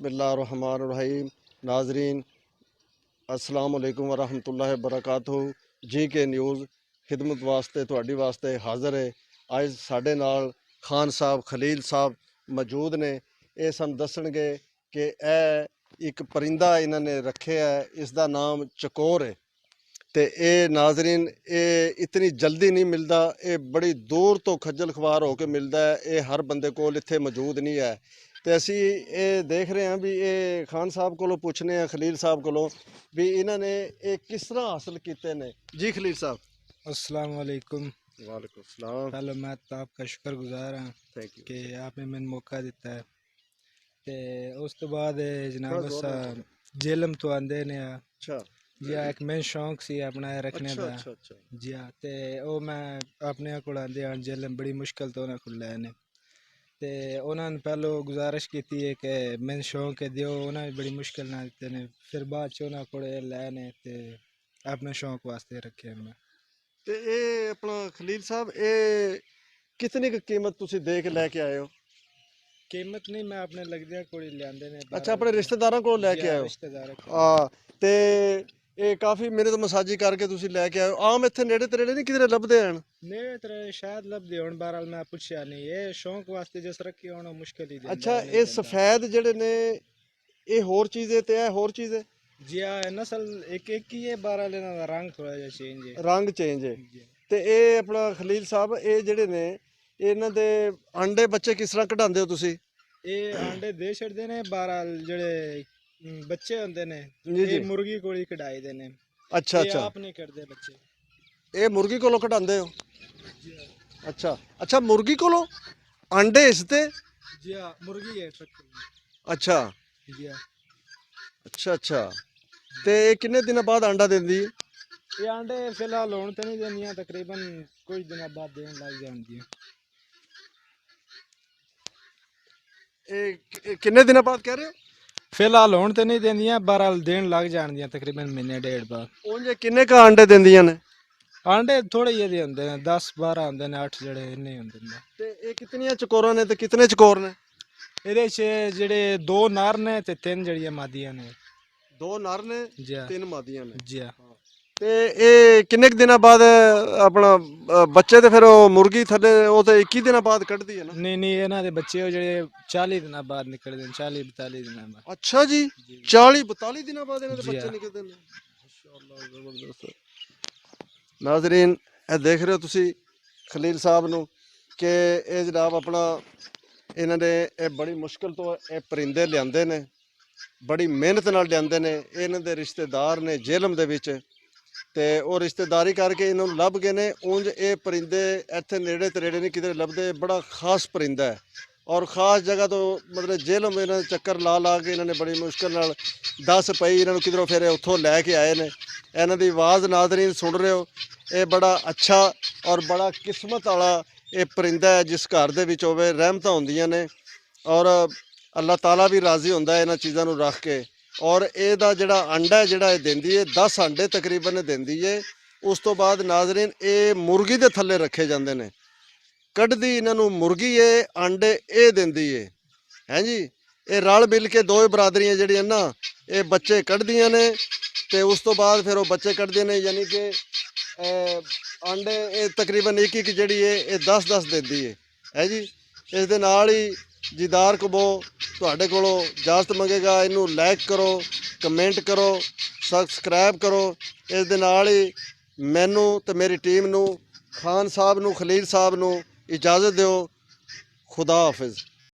बिस्मिल्लाहिर्रहमानिर्रहीम। नाजरीन अस्सलाम वालेकुम वरहमतुल्लाहि वबरकातुहू। जी के न्यूज़ खिदमत वास्ते तुहाडी वास्ते हाज़र है। अज साडे नाल खान साहब खलील साहब मौजूद ने। ये सन दसणगे कि यह एक परिंदा इन्होंने रखे है, इसका नाम चकोर है। तो ये नाजरीन ये इतनी जल्दी नहीं मिलता, ये बड़ी दूर तो खज्जल खुआर होकर मिलता है। ये हर बंदे को इत्थे मौजूद नहीं है। तो असी ये देख रहे हैं भी ये खान साहब को पूछने हैं, खलील साहब को भी इन्होंने ये किस तरह हासिल किए ने। जी खलील साहब। अस्सलाम वालेकुम। वालेकुम सलाम। पहले मैं तो आपका शुक्रगुजार हाँ थैंक यू। कि आपने मैंने मौका दिता है। तो उस तो बाद जनाब असा जेलम तो आंदे ने। अच्छा जी हाँ, एक मैं शौक सी अपना रखने अच्छा का। अच्छा अच्छा जी हाँ, तो वो मैं अपने को आंदे हैं जेलम बड़ी मुश्किल तो उन्हें खुल ने। तो उन्होंने पहलो गुजारिश की थी कि मैं शौक है दियो, उन्हें बड़ी मुश्किल ना दिते ने। फिर बाद च उन्हें को लैने ते अपने शौक वास्ते रखे मैं। तो ये अपना खलील साहब ये कितनी की कीमत तुसी दे के लैके आए हो? कीमत नहीं, मैं अपने लगदे कोई लियांदे ने अच्छा, बाहर अपने रिश्तेदारों को लैके आए हो? रिश्तेदार को। हाँ। तो ये काफ़ी मेरे तो मसाजी करके तुसी लैके आए हो। आम इत्थे नेड़े तेड़े नहीं किधरे लभदे हैं? नेड़े तेरे शायद लभदे हुण, बहरहाल मैं पुछया नहीं। ये शौक वास्ते जिस रखी होना मुश्किल ही देंदा अच्छा, है, नहीं ये देंदा। सफेद जड़े ने ये होर चीज़ है, ते है होर चीज़ है? जी हाँ, नस्ल एक एक ही है, बहरहाल इन्हां दा रंग थोड़ा जिहा चेंज है। रंग चेंज है। जी। ते ये अपना खलील साहब ये जड़े ने इन्हां दे अंडे बच्चे किस तरह कढांदे हो तुसी? ये आंडे दे छड़दे ने, बहरहाल जेड़े बच्चे होंदे ने जी ये जी। मुर्गी कोल ही कढाई दे ने। अच्छा ये अच्छा। आप नहीं करदे बच्चे। ये मुर्गी कोलों कढांदे हो? जी हाँ। अच्छा अच्छा, मुर्गी कोलों अंडे इसते? जी हाँ, मुर्गी है ट्रक। अच्छा जी हाँ। अच्छा अच्छा। ते ये किन्ने दिनों बाद अंडा देंदी है? ये आंडे फिलहाल हुण तो नहीं देनियां, तकरीबन कुछ दिनों बाद देन लग जांदियां। ये किन्ने दिनों बाद कह रहे हो? फिलहाल हुण तो नहीं देंदियां, बहरहाल देन लग जांदियां तकरीबन महीने डेढ़ बाद। ਉਂਝ ਕਿੰਨੇ ਕ अंडे ਦਿੰਦੀਆਂ ਨੇ? आंडे थोड़े ही होंदे ने, 10-12 होंदे ने, 8 जड़े इन्ने होंदे ने। ਤੇ ਇਹ ਕਿਤਨੀਆਂ ਚਕੋਰਾਂ ਨੇ ਤੇ ਕਿਤਨੇ ਚਕੋਰ ਨੇ? ਇਹਦੇ 'ਚ ਜਿਹੜੇ 2 ਨਰ ਨੇ ਤੇ 3 ਜਿਹੜੀਆਂ ਮਾਦੀਆਂ ਨੇ। ਦੋ ਨਰ ਨੇ, ਜੀ ਹਾਂ। ਤਿੰਨ ਮਾਦੀਆਂ ਨੇ। ਜੀ ਹਾਂ। ਤੇ ਇਹ ਕਿੰਨੇ ਕੁ ਦਿਨਾਂ ਬਾਅਦ ਆਪਣਾ ਬੱਚੇ ਤੇ ਫਿਰ ਉਹ ਮੁਰਗੀ ਥੱਲੇ ਉਹ ਤੇ 21 ਦਿਨਾਂ ਬਾਅਦ ਕੱਢਦੀ ਹੈ ਨਾ? ਨਹੀਂ ਨਹੀਂ, ਇਹਨਾਂ ਦੇ ਬੱਚੇ ਉਹ ਜਿਹੜੇ 40 ਦਿਨਾਂ ਬਾਅਦ ਨਿਕਲਦੇ ਨੇ, 40-42 ਦਿਨਾਂ ਬਾਅਦ। ਅੱਛਾ ਜੀ, ਜੀ 40 42 ਦਿਨਾਂ ਬਾਅਦ ਇਹਨਾਂ ਦੇ ਜੀ ਬੱਚੇ ਹਾਂ। ਨਿਕਲਦੇ ਨੇ? ਮਾਸ਼ਾਅੱਲਾ, ਜ਼ਬਰਦਸਤ। ਨਾਜ਼ਰੀਨ ਇਹ ਦੇਖ ਰਹੇ ਹੋ ਤੁਸੀਂ ਖਲੀਲ ਸਾਹਿਬ ਨੂੰ ਕਿ ਇਹ ਜਨਾਬ ਆਪਣਾ ਇਹਨਾਂ ਨੇ ਇਹ ਬੜੀ ਮੁਸ਼ਕਿਲ ਤੋਂ ਇਹ ਪਰਿੰਦੇ ਲਿਆਂਦੇ ਨੇ, ਬੜੀ ਮਿਹਨਤ ਨਾਲ ਲਿਆਂਦੇ ਨੇ। ਇਹਨਾਂ ਦੇ ਰਿਸ਼ਤੇਦਾਰ ਨੇ ਜੇਲਮ ਦੇ ਵਿੱਚ ਤੇ ਉਹ ਰਿਸ਼ਤੇਦਾਰੀ ਕਰਕੇ ਇਹਨਾਂ ਨੂੰ ਲੱਭ ਗਏ ਨੇ। ਉਂਝ ਇਹ ਪਰਿੰਦੇ ਇੱਥੇ ਨੇੜੇ ਤੇੜੇ ਨਹੀਂ ਕਿਧਰੇ ਲੱਭਦੇ। ਬੜਾ ਖਾਸ ਪਰਿੰਦਾ ਹੈ ਔਰ ਖਾਸ ਜਗ੍ਹਾ ਤੋਂ ਮਤਲਬ ਜੇਲਮ ਇਹਨਾਂ ਦੇ ਚੱਕਰ ਲਾ ਲਾ ਕੇ ਇਹਨਾਂ ਨੇ ਬੜੀ ਮੁਸ਼ਕਿਲ ਨਾਲ 10 ਪਈ ਇਹਨਾਂ ਨੂੰ ਕਿਧਰੋਂ ਫਿਰ ਉੱਥੋਂ ਲੈ ਕੇ ਆਏ ਨੇ। ਇਹਨਾਂ ਦੀ ਆਵਾਜ਼ ਨਾਜ਼ਰੀਨ ਸੁਣ ਰਹੇ ਹੋ। ਇਹ ਬੜਾ ਅੱਛਾ ਔਰ ਬੜਾ ਕਿਸਮਤ ਵਾਲਾ ਇਹ ਪਰਿੰਦਾ ਹੈ ਜਿਸ ਘਰ ਦੇ ਵਿੱਚ ਹੋਵੇ। ਰਹਿਮਤਾਂ ਹੁੰਦੀਆਂ ਨੇ ਔਰ ਅੱਲਾਹ ਤਾਲਾ ਵੀ ਰਾਜ਼ੀ ਹੁੰਦਾ ਇਹਨਾਂ ਚੀਜ਼ਾਂ ਨੂੰ ਰੱਖ ਕੇ। ਔਰ ਇਹਦਾ ਜਿਹੜਾ ਅੰਡਾ ਹੈ ਜਿਹੜਾ ਇਹ ਦਿੰਦੀ ਹੈ 10 ਅੰਡੇ ਤਕਰੀਬਨ ਦਿੰਦੀ ਹੈ। ਉਸ ਤੋਂ ਬਾਅਦ ਨਾਜ਼ਰੀਨ ਇਹ ਮੁਰਗੀ ਦੇ ਥੱਲੇ ਰੱਖੇ ਜਾਂਦੇ ਨੇ। ਕੱਢਦੀ ਇਹਨਾਂ ਨੂੰ ਮੁਰਗੀ ਏ, ਅੰਡੇ ਇਹ ਦਿੰਦੀ ਏ। ਹੈਂ ਜੀ, ਇਹ ਰਲ ਮਿਲ ਕੇ ਦੋਵੇਂ ਬਰਾਦਰੀਆਂ ਜਿਹੜੀਆਂ ਨਾ ਇਹ ਬੱਚੇ ਕੱਢਦੀਆਂ ਨੇ ਤੇ ਉਸ ਤੋਂ ਬਾਅਦ ਫਿਰ ਉਹ ਬੱਚੇ ਕੱਢਦੇ ਨੇ। ਯਾਨੀ ਕਿ ਅੰਡੇ ਇਹ ਤਕਰੀਬਨ ਇੱਕ ਇੱਕ ਜਿਹੜੀ ਏ ਇਹ 10-10 ਦਿੰਦੀ ਏ। ਹੈ ਜੀ। ਇਸ ਦੇ ਨਾਲ ਹੀ ਦੀਦਾਰ ਕਬੋ ਤੁਹਾਡੇ ਕੋਲੋਂ ਇਜਾਜ਼ਤ ਮੰਗੇਗਾ। ਇਹਨੂੰ ਲਾਈਕ ਕਰੋ, ਕਮੈਂਟ ਕਰੋ, ਸਬਸਕ੍ਰਾਈਬ ਕਰੋ। ਇਸ ਦੇ ਨਾਲ ਹੀ ਮੈਨੂੰ ਤੇ ਮੇਰੀ ਟੀਮ ਨੂੰ, ਖਾਨ ਸਾਹਿਬ ਨੂੰ, ਖਲੀਲ ਸਾਹਿਬ ਨੂੰ इजाज़त दो। खुदा हाफिज़।